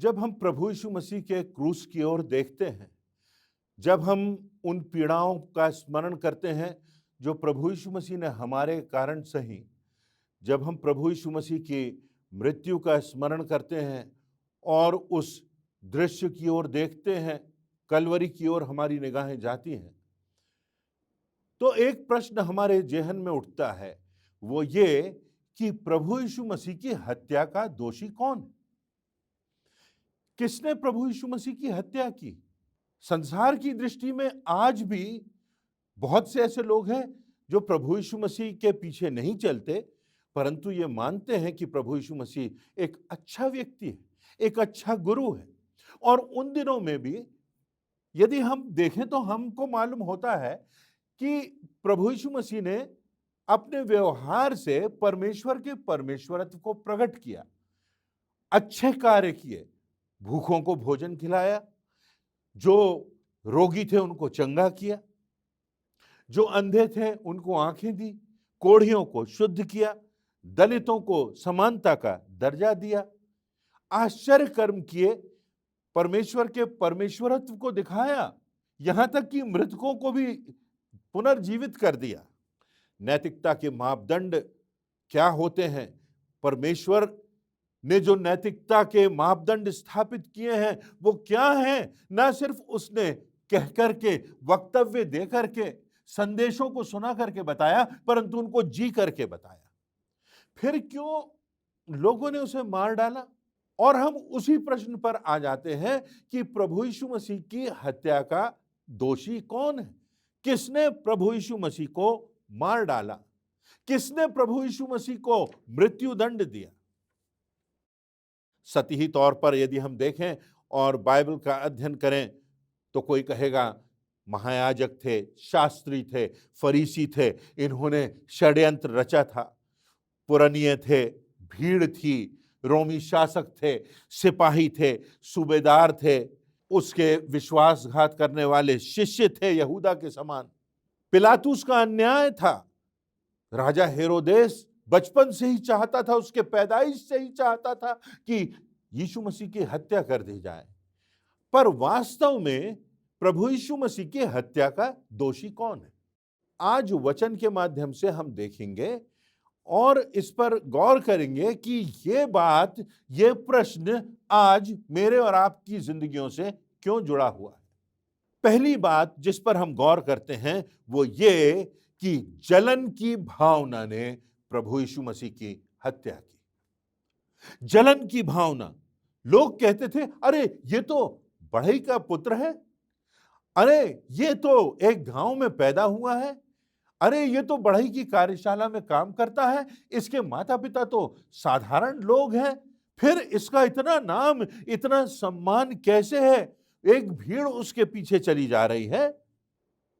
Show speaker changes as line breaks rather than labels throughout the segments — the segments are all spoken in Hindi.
जब हम प्रभु यीशु मसीह के क्रूस की ओर देखते हैं, जब हम उन पीड़ाओं का स्मरण करते हैं जो प्रभु यीशु मसीह ने हमारे कारण सही, जब हम प्रभु यीशु मसीह की मृत्यु का स्मरण करते हैं और उस दृश्य की ओर देखते हैं, कलवरी की ओर हमारी निगाहें जाती हैं, तो एक प्रश्न हमारे जेहन में उठता है, वो ये कि प्रभु यीशु मसीह की हत्या का दोषी कौन है? किसने प्रभु यीशु मसीह की हत्या की? संसार की दृष्टि में आज भी बहुत से ऐसे लोग हैं जो प्रभु यीशु मसीह के पीछे नहीं चलते, परंतु ये मानते हैं कि प्रभु यीशु मसीह एक अच्छा व्यक्ति है, एक अच्छा गुरु है। और उन दिनों में भी यदि हम देखें तो हमको मालूम होता है कि प्रभु यीशु मसीह ने अपने व्यवहार से परमेश्वर के परमेश्वरत्व को प्रकट किया, अच्छे कार्य किए, भूखों को भोजन खिलाया, जो रोगी थे उनको चंगा किया, जो अंधे थे उनको आंखें दी, कोढ़ियों को शुद्ध किया, दलितों को समानता का दर्जा दिया, आश्चर्य कर्म किए, परमेश्वर के परमेश्वरत्व को दिखाया, यहां तक कि मृतकों को भी पुनर्जीवित कर दिया। नैतिकता के मापदंड क्या होते हैं? परमेश्वर ने जो नैतिकता के मापदंड स्थापित किए हैं वो क्या हैं? ना सिर्फ उसने कह करके, वक्तव्य दे करके, संदेशों को सुना करके बताया, परंतु उनको जी करके बताया। फिर क्यों लोगों ने उसे मार डाला? और हम उसी प्रश्न पर आ जाते हैं कि प्रभु यीशु मसीह की हत्या का दोषी कौन है? किसने प्रभु यीशु मसीह को मार डाला? किसने प्रभु यीशु मसीह को मृत्यु दंड दिया? सतही तौर पर यदि हम देखें और बाइबल का अध्ययन करें तो कोई कहेगा महायाजक थे, शास्त्री थे, फरीसी थे, इन्होंने षड्यंत्र रचा था। पुरनिये थे, भीड़ थी, रोमी शासक थे, सिपाही थे, सूबेदार थे, उसके विश्वासघात करने वाले शिष्य थे यहूदा के समान। पिलातुस का अन्याय था। राजा हेरोदेस बचपन से ही चाहता था, उसके पैदाइश से ही चाहता था कि यीशु मसीह की हत्या कर दी जाए। पर वास्तव में प्रभु यीशु मसीह की हत्या का दोषी कौन है? आज वचन के माध्यम से हम देखेंगे और इस पर गौर करेंगे कि ये बात, ये प्रश्न आज मेरे और आपकी जिंदगियों से क्यों जुड़ा हुआ है। पहली बात जिस पर हम गौर करते हैं वो ये कि जलन की भावना ने प्रभु यीशु मसीह की हत्या की। जलन की भावना। लोग कहते थे, अरे ये तो बढ़ई का पुत्र है, अरे ये तो एक गांव में पैदा हुआ है, अरे ये तो बढ़ई की कार्यशाला में काम करता है, इसके माता पिता तो साधारण लोग हैं, फिर इसका इतना नाम, इतना सम्मान कैसे है? एक भीड़ उसके पीछे चली जा रही है।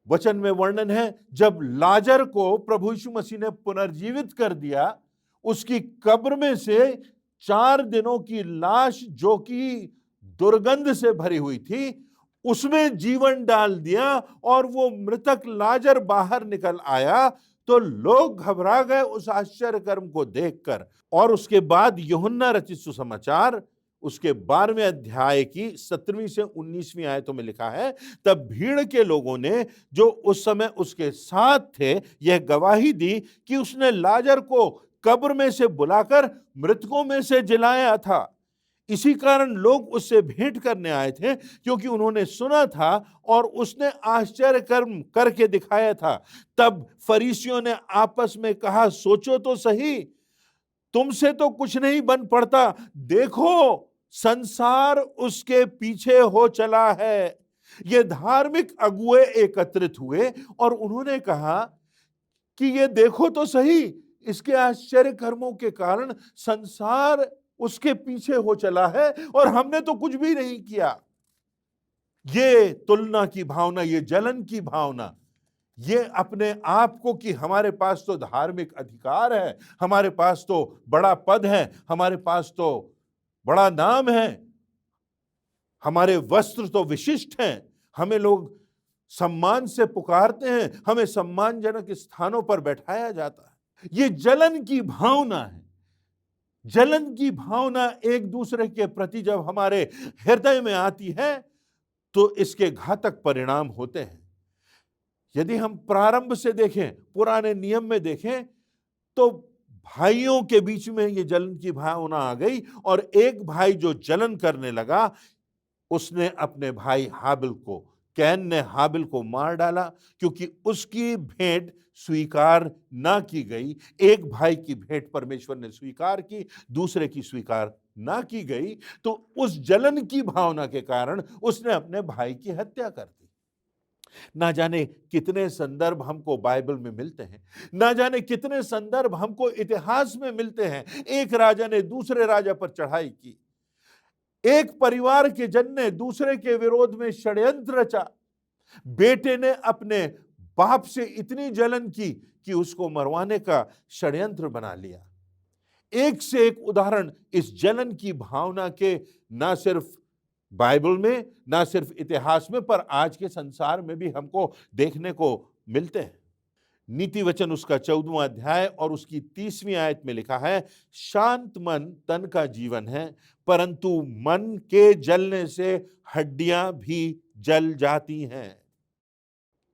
वचन में वर्णन है, जब लाजर को प्रभु यीशु मसीह ने पुनर्जीवित कर दिया, उसकी कब्र में से 4 दिनों की लाश जो कि दुर्गंध से भरी हुई थी, उसमें जीवन डाल दिया और वो मृतक लाजर बाहर निकल आया, तो लोग घबरा गए उस आश्चर्य कर्म को देखकर। और उसके बाद यूहन्ना रचित सुसमाचार उसके 12वें अध्याय की 17वीं से 19वीं आयतों में लिखा है, तब भीड़ के लोगों ने जो उस समय उसके साथ थे यह गवाही दी कि उसने लाजर को कब्र में से बुलाकर मृतकों में से जिलाया था। इसी कारण लोग उससे भेंट करने आए थे, क्योंकि उन्होंने सुना था और उसने आश्चर्य कर्म करके दिखाया था। तब फरीसियों ने आपस में कहा, सोचो तो सही, तुमसे तो कुछ नहीं बन पड़ता, देखो संसार उसके पीछे हो चला है। ये धार्मिक अगुए एकत्रित हुए और उन्होंने कहा कि ये देखो तो सही, इसके आश्चर्य कर्मों के कारण संसार उसके पीछे हो चला है और हमने तो कुछ भी नहीं किया। ये तुलना की भावना, ये जलन की भावना, ये अपने आप को कि हमारे पास तो धार्मिक अधिकार है, हमारे पास तो बड़ा पद है, हमारे पास तो बड़ा नाम है, हमारे वस्त्र तो विशिष्ट हैं, हमें लोग सम्मान से पुकारते हैं, हमें सम्मानजनक स्थानों पर बैठाया जाता है। ये जलन की भावना है जलन की भावना एक दूसरे के प्रति जब हमारे हृदय में आती है तो इसके घातक परिणाम होते हैं। यदि हम प्रारंभ से देखें, पुराने नियम में देखें, तो भाइयों के बीच में ये जलन की भावना आ गई और एक भाई जो जलन करने लगा, उसने अपने भाई हाबिल को, कैन ने हाबिल को मार डाला, क्योंकि उसकी भेंट स्वीकार ना की गई। एक भाई की भेंट परमेश्वर ने स्वीकार की, दूसरे की स्वीकार ना की गई, तो उस जलन की भावना के कारण उसने अपने भाई की हत्या कर दी। ना जाने कितने संदर्भ हमको बाइबल में मिलते हैं, ना जाने कितने संदर्भ हमको इतिहास में मिलते हैं। एक राजा ने दूसरे राजा पर चढ़ाई की, एक परिवार के जन ने दूसरे के विरोध में षड्यंत्र रचा, बेटे ने अपने बाप से इतनी जलन की कि उसको मरवाने का षड्यंत्र बना लिया। एक से एक उदाहरण इस जलन की भावना के ना सिर्फ बाइबल में, ना सिर्फ इतिहास में, पर आज के संसार में भी हमको देखने को मिलते हैं। नीति वचन उसका 14वां अध्याय और उसकी 30वीं आयत में लिखा है, शांत मन तन का जीवन है, परंतु मन के जलने से हड्डियां भी जल जाती हैं।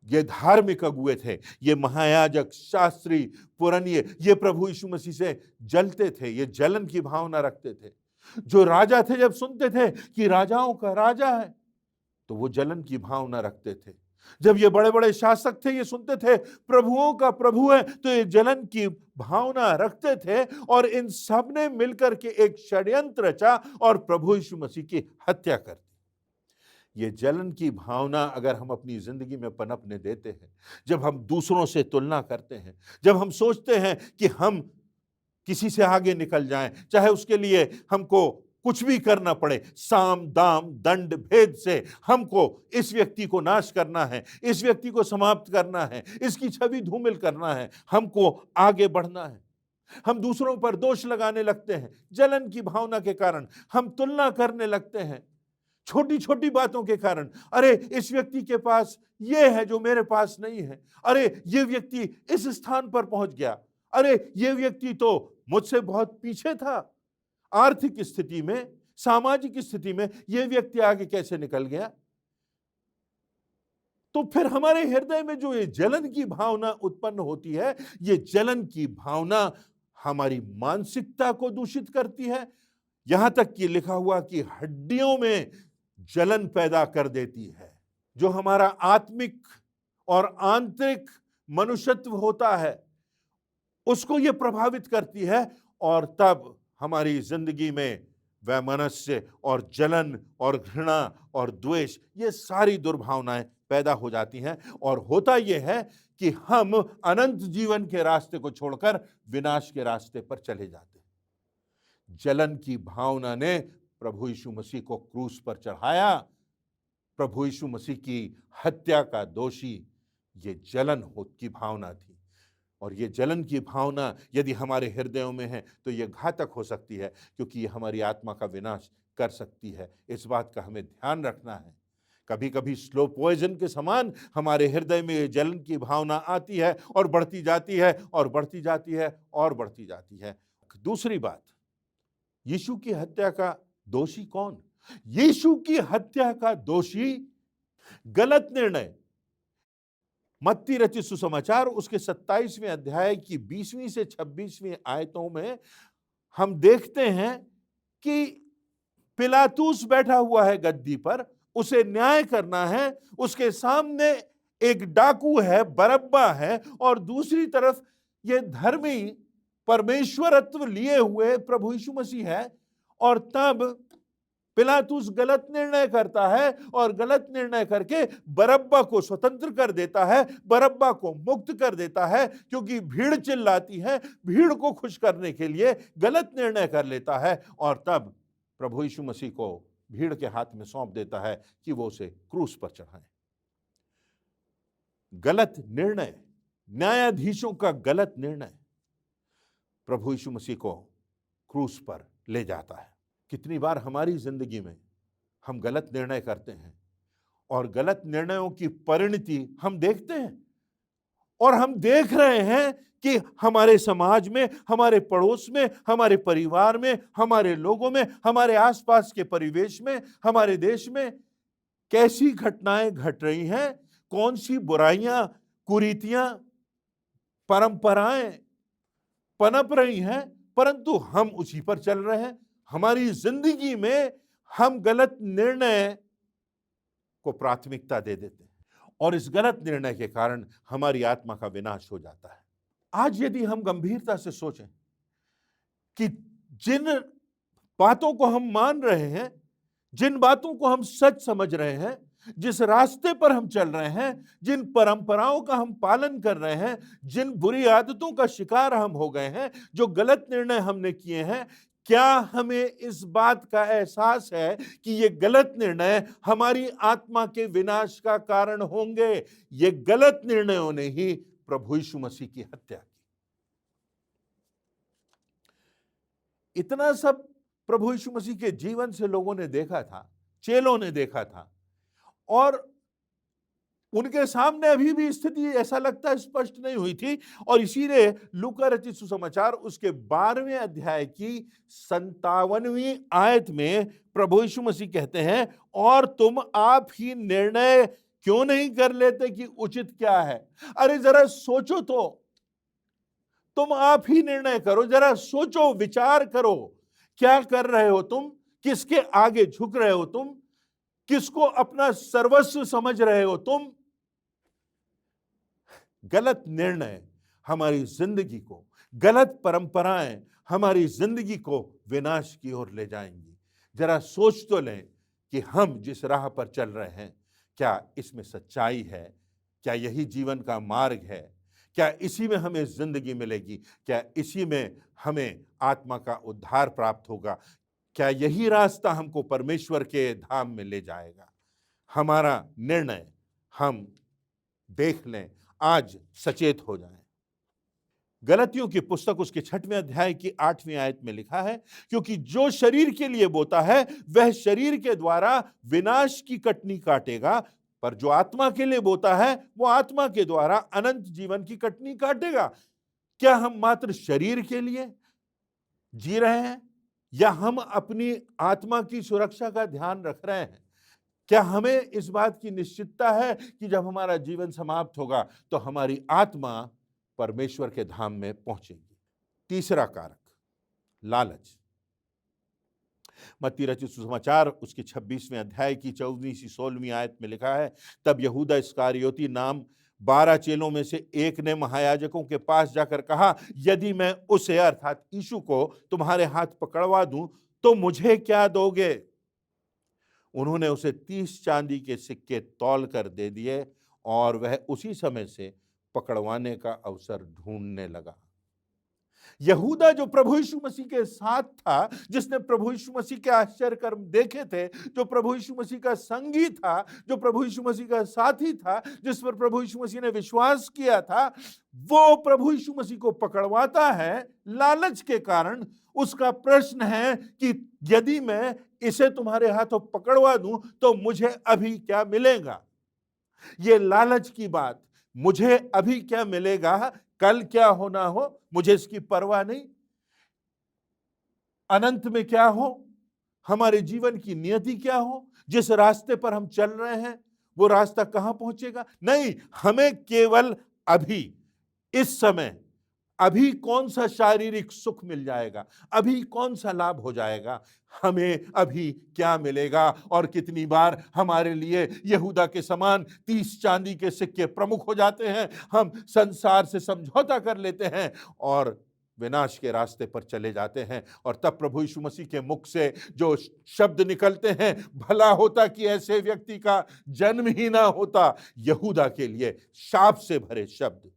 ये धार्मिक अगुए थे, ये महायाजक, शास्त्री, पुरनिये, ये प्रभु यीशु मसीह से जलते थे, ये जलन की भावना रखते थे। जो राजा थे, जब सुनते थे कि राजाओं का राजा है, तो वो जलन की भावना रखते थे। जब ये बड़े बड़े शासक थे, ये सुनते थे प्रभुओं का प्रभु है, तो ये जलन की भावना रखते थे। और इन सब ने मिलकर के एक षड्यंत्र रचा और प्रभु यीशु मसीह की हत्या कर दी। ये जलन की भावना अगर हम अपनी जिंदगी में पनपने देते हैं, जब हम दूसरों से तुलना करते हैं, जब हम सोचते हैं कि हम किसी से आगे निकल जाएं, चाहे उसके लिए हमको कुछ भी करना पड़े, साम दाम दंड भेद से हमको इस व्यक्ति को नाश करना है, इस व्यक्ति को समाप्त करना है, इसकी छवि धूमिल करना है, हमको आगे बढ़ना है। हम दूसरों पर दोष लगाने लगते हैं, जलन की भावना के कारण हम तुलना करने लगते हैं, छोटी छोटी बातों के कारण। अरे इस व्यक्ति के पास ये है जो मेरे पास नहीं है, अरे ये व्यक्ति इस स्थान पर पहुंच गया, अरे ये व्यक्ति तो मुझसे बहुत पीछे था, आर्थिक स्थिति में, सामाजिक स्थिति में ये व्यक्ति आगे कैसे निकल गया। तो फिर हमारे हृदय में जो ये जलन की भावना उत्पन्न होती है, ये जलन की भावना हमारी मानसिकता को दूषित करती है, यहां तक कि लिखा हुआ कि हड्डियों में जलन पैदा कर देती है। जो हमारा आत्मिक और आंतरिक मनुष्यत्व होता है, उसको ये प्रभावित करती है, और तब हमारी जिंदगी में वैमनस्य और जलन और घृणा और द्वेष, ये सारी दुर्भावनाएं पैदा हो जाती हैं। और होता यह है कि हम अनंत जीवन के रास्ते को छोड़कर विनाश के रास्ते पर चले जाते हैं। जलन की भावना ने प्रभु यीशु मसीह को क्रूस पर चढ़ाया। प्रभु यीशु मसीह की हत्या का दोषी ये जलन की भावना थी। और ये जलन की भावना यदि हमारे हृदयों में है तो ये घातक हो सकती है, क्योंकि ये हमारी आत्मा का विनाश कर सकती है। इस बात का हमें ध्यान रखना है। कभी कभी स्लो पॉइजन के समान हमारे हृदय में ये जलन की भावना आती है और बढ़ती जाती है और बढ़ती जाती है और बढ़ती जाती है। दूसरी बात, यीशु की हत्या का दोषी कौन? यीशु की हत्या का दोषी गलत निर्णय। मत्ती रचित सुसमाचार उसके 27वें अध्याय की 20वीं से 26वीं आयतों में हम देखते हैं कि पिलातुस बैठा हुआ है गद्दी पर, उसे न्याय करना है। उसके सामने एक डाकू है, बरअब्बा है, और दूसरी तरफ ये धर्मी परमेश्वरत्व लिए हुए प्रभु यीशु मसीह है। और तब पिलातुस गलत निर्णय करता है और गलत निर्णय करके बरअब्बा को स्वतंत्र कर देता है, बरअब्बा को मुक्त कर देता है, क्योंकि भीड़ चिल्लाती है। भीड़ को खुश करने के लिए गलत निर्णय कर लेता है और तब प्रभु यीशु मसीह को भीड़ के हाथ में सौंप देता है कि वो उसे क्रूस पर चढ़ाएं। गलत निर्णय, न्यायाधीशों का गलत निर्णय प्रभु यीशु मसीह को क्रूस पर ले जाता है। कितनी बार हमारी जिंदगी में हम गलत निर्णय करते हैं और गलत निर्णयों की परिणति हम देखते हैं, और हम देख रहे हैं कि हमारे समाज में, हमारे पड़ोस में, हमारे परिवार में, हमारे लोगों में, हमारे आसपास के परिवेश में, हमारे देश में कैसी घटनाएं घट रही हैं, कौन सी बुराइयां, कुरीतियां, परंपराएं पनप रही हैं, परंतु हम उसी पर चल रहे हैं। हमारी जिंदगी में हम गलत निर्णय को प्राथमिकता दे देते हैं और इस गलत निर्णय के कारण हमारी आत्मा का विनाश हो जाता है। आज यदि हम गंभीरता से सोचें कि जिन बातों को हम मान रहे हैं, जिन बातों को हम सच समझ रहे हैं, जिस रास्ते पर हम चल रहे हैं, जिन परंपराओं का हम पालन कर रहे हैं, जिन बुरी आदतों का शिकार हम हो गए हैं, जो गलत निर्णय हमने किए हैं, क्या हमें इस बात का एहसास है कि ये गलत निर्णय हमारी आत्मा के विनाश का कारण होंगे? ये गलत निर्णयों ने ही प्रभु यीशु मसीह की हत्या की। इतना सब प्रभु यीशु मसीह के जीवन से लोगों ने देखा था, चेलों ने देखा था, और उनके सामने अभी भी स्थिति ऐसा लगता है स्पष्ट नहीं हुई थी। और इसीलिए लूका रचित सुसमाचार उसके 12वें अध्याय की 57वीं आयत में प्रभु यीशु मसीह कहते हैं, और तुम आप ही निर्णय क्यों नहीं कर लेते कि उचित क्या है? अरे जरा सोचो तो, तुम आप ही निर्णय करो, जरा सोचो, विचार करो, क्या कर रहे हो तुम? किसके आगे झुक रहे हो तुम? किसको अपना सर्वस्व समझ रहे हो तुम? गलत निर्णय हमारी जिंदगी को, गलत परंपराएं हमारी जिंदगी को विनाश की ओर ले जाएंगी। जरा सोच तो लें कि हम जिस राह पर चल रहे हैं, क्या इसमें सच्चाई है? क्या यही जीवन का मार्ग है? क्या इसी में हमें जिंदगी मिलेगी? क्या इसी में हमें आत्मा का उद्धार प्राप्त होगा? क्या यही रास्ता हमको परमेश्वर के धाम में ले जाएगा? हमारा निर्णय हम देख लें, आज सचेत हो जाएं। गलतियों की पुस्तक उसके 6वें अध्याय की 8वीं आयत में लिखा है, क्योंकि जो शरीर के लिए बोता है वह शरीर के द्वारा विनाश की कटनी काटेगा, पर जो आत्मा के लिए बोता है वो आत्मा के द्वारा अनंत जीवन की कटनी काटेगा। क्या हम मात्र शरीर के लिए जी रहे हैं, या हम अपनी आत्मा की सुरक्षा का ध्यान रख रहे हैं? क्या हमें इस बात की निश्चितता है कि जब हमारा जीवन समाप्त होगा तो हमारी आत्मा परमेश्वर के धाम में पहुंचेगी? तीसरा कारक, लालच। मत्ती रचित सुसमाचार उसके 26वें अध्याय की 14वीं से 16वीं आयत में लिखा है, तब यहूदा इस्करियोती नाम 12 चेलों में से एक ने महायाजकों के पास जाकर कहा, यदि मैं उसे अर्थात यीशु को तुम्हारे हाथ पकड़वा दूं तो मुझे क्या दोगे? उन्होंने उसे 30 चांदी के सिक्के तौल कर दे दिए, और वह उसी समय से पकड़वाने का अवसर ढूंढने लगा। यहूदा जो प्रभु यीशु मसीह के साथ था, जिसने प्रभु यीशु मसीह के आश्चर्य कर्म देखे थे, जो प्रभु यीशु मसीह का संगी था, जो प्रभु यीशु मसीह का साथी था, जिस पर प्रभु यीशु मसीह ने विश्वास किया था, वो प्रभु यीशु मसीह को पकड़वाता है लालच के कारण। उसका प्रश्न है कि यदि मैं इसे तुम्हारे हाथों पकड़वा दूं तो मुझे अभी क्या मिलेगा? ये लालच की बात, मुझे अभी क्या मिलेगा, कल क्या होना हो, मुझे इसकी परवाह नहीं। अनंत में क्या हो, हमारे जीवन की नियति क्या हो, जिस रास्ते पर हम चल रहे हैं वो रास्ता कहां पहुंचेगा? नहीं, हमें केवल अभी, इस समय, अभी कौन सा शारीरिक सुख मिल जाएगा, अभी कौन सा लाभ हो जाएगा, हमें अभी क्या मिलेगा। और कितनी बार हमारे लिए यहूदा के समान 30 चांदी के सिक्के प्रमुख हो जाते हैं। हम संसार से समझौता कर लेते हैं और विनाश के रास्ते पर चले जाते हैं। और तब प्रभु यीशु मसीह के मुख से जो शब्द निकलते हैं, भला होता कि ऐसे व्यक्ति का जन्म ही ना होता, यहूदा के लिए शाप से भरे शब्द,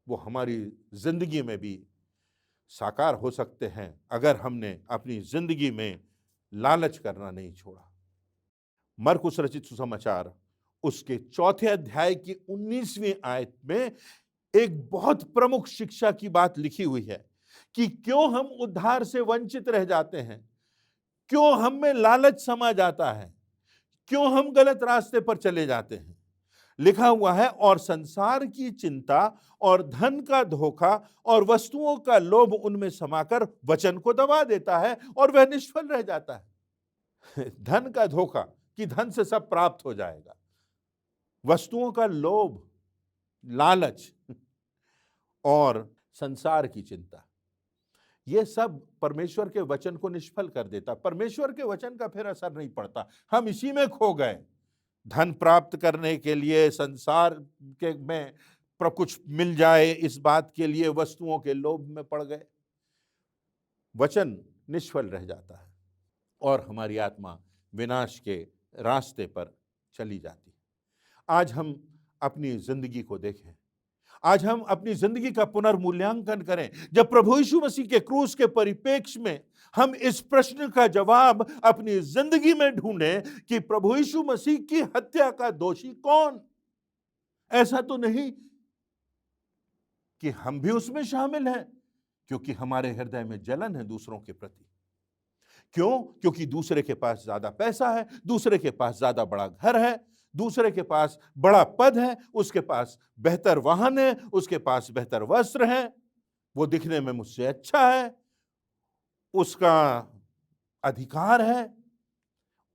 वो हमारी जिंदगी में भी साकार हो सकते हैं अगर हमने अपनी जिंदगी में लालच करना नहीं छोड़ा। मरकुस रचित सुसमाचार उसके 4 अध्याय की 19वीं आयत में एक बहुत प्रमुख शिक्षा की बात लिखी हुई है कि क्यों हम उद्धार से वंचित रह जाते हैं, क्यों हम में लालच समा जाता है, क्यों हम गलत रास्ते पर चले जाते हैं। लिखा हुआ है, और संसार की चिंता और धन का धोखा और वस्तुओं का लोभ उनमें समाकर वचन को दबा देता है और वह निष्फल रह जाता है। धन का धोखा कि धन से सब प्राप्त हो जाएगा, वस्तुओं का लोभ, लालच और संसार की चिंता, ये सब परमेश्वर के वचन को निष्फल कर देता। परमेश्वर के वचन का फिर असर नहीं पड़ता, हम इसी में खो गए। धन प्राप्त करने के लिए, संसार के में कुछ मिल जाए इस बात के लिए वस्तुओं के लोभ में पड़ गए, वचन निष्फल रह जाता है और हमारी आत्मा विनाश के रास्ते पर चली जाती है। आज हम अपनी जिंदगी को देखें, आज हम अपनी जिंदगी का पुनर्मूल्यांकन करें। जब प्रभु यीशु मसीह के क्रूस के परिप्रेक्ष्य में हम इस प्रश्न का जवाब अपनी जिंदगी में ढूंढें कि प्रभु यीशु मसीह की हत्या का दोषी कौन? ऐसा तो नहीं कि हम भी उसमें शामिल हैं, क्योंकि हमारे हृदय में जलन है दूसरों के प्रति। क्यों? क्योंकि दूसरे के पास ज्यादा पैसा है, दूसरे के पास ज्यादा बड़ा घर है, दूसरे के पास बड़ा पद है, उसके पास बेहतर वाहन है, उसके पास बेहतर वस्त्र है, वो दिखने में मुझसे अच्छा है, उसका अधिकार है,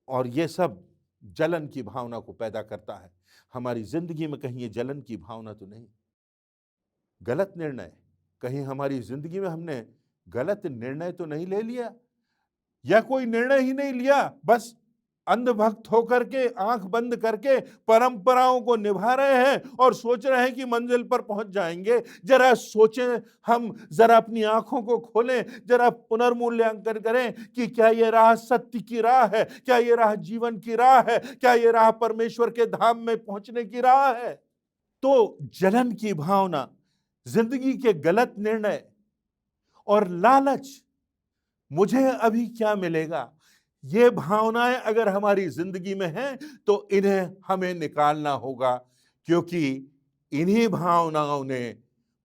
और ये सब जलन की भावना को पैदा करता है। हमारी जिंदगी में कहीं ये जलन की भावना तो नहीं? गलत निर्णय, कहीं हमारी जिंदगी में हमने गलत निर्णय तो नहीं ले लिया, या कोई निर्णय ही नहीं लिया, बस अंधभक्त होकर के, आंख बंद करके परंपराओं को निभा रहे हैं और सोच रहे हैं कि मंजिल पर पहुंच जाएंगे। जरा सोचें, हम जरा अपनी आंखों को खोलें, जरा पुनर्मूल्यांकन करें कि क्या ये राह सत्य की राह है, क्या ये राह जीवन की राह है, क्या ये राह परमेश्वर के धाम में पहुंचने की राह है। तो जलन की भावना, जिंदगी के गलत निर्णय और लालच, मुझे अभी क्या मिलेगा, ये भावनाएं अगर हमारी जिंदगी में हैं तो इन्हें हमें निकालना होगा, क्योंकि इन्हीं भावनाओं ने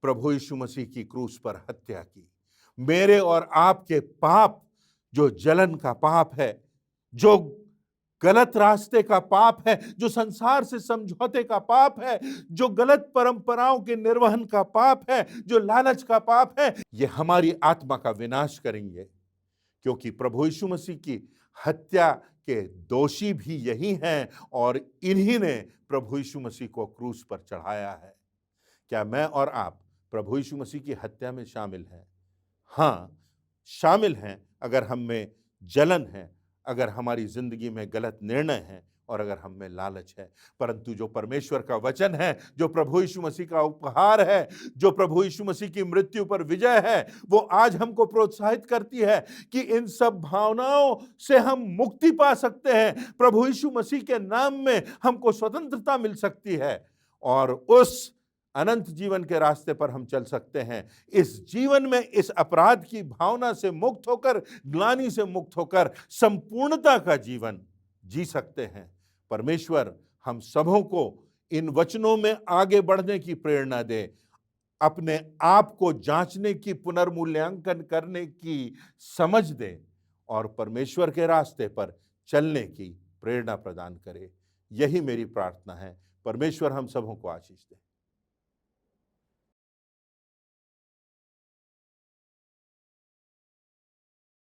प्रभु यीशु मसीह की क्रूस पर हत्या की। मेरे और आपके पाप, जो जलन का पाप है, जो गलत रास्ते का पाप है, जो संसार से समझौते का पाप है, जो गलत परंपराओं के निर्वहन का पाप है, जो लालच का पाप है, ये हमारी आत्मा का विनाश करेंगे, क्योंकि प्रभु यीशु मसीह की हत्या के दोषी भी यही हैं और इन्हीं ने प्रभु यीशु मसीह को क्रूस पर चढ़ाया है। क्या मैं और आप प्रभु यीशु मसीह की हत्या में शामिल हैं? हाँ, शामिल हैं अगर हम में जलन है, अगर हमारी जिंदगी में गलत निर्णय है और अगर हम में लालच है। परंतु जो परमेश्वर का वचन है, जो प्रभु यीशु मसीह का उपहार है, जो प्रभु यीशु मसीह की मृत्यु पर विजय है, वो आज हमको प्रोत्साहित करती है कि इन सब भावनाओं से हम मुक्ति पा सकते हैं। प्रभु यीशु मसीह के नाम में हमको स्वतंत्रता मिल सकती है और उस अनंत जीवन के रास्ते पर हम चल सकते हैं। इस जीवन में इस अपराध की भावना से मुक्त होकर, ग्लानि से मुक्त होकर संपूर्णता का जीवन जी सकते हैं। परमेश्वर हम सबों को इन वचनों में आगे बढ़ने की प्रेरणा दे, अपने आप को जांचने की, पुनर्मूल्यांकन करने की समझ दे और परमेश्वर के रास्ते पर चलने की प्रेरणा प्रदान करे। यही मेरी प्रार्थना है। परमेश्वर हम सबों को आशीष दे।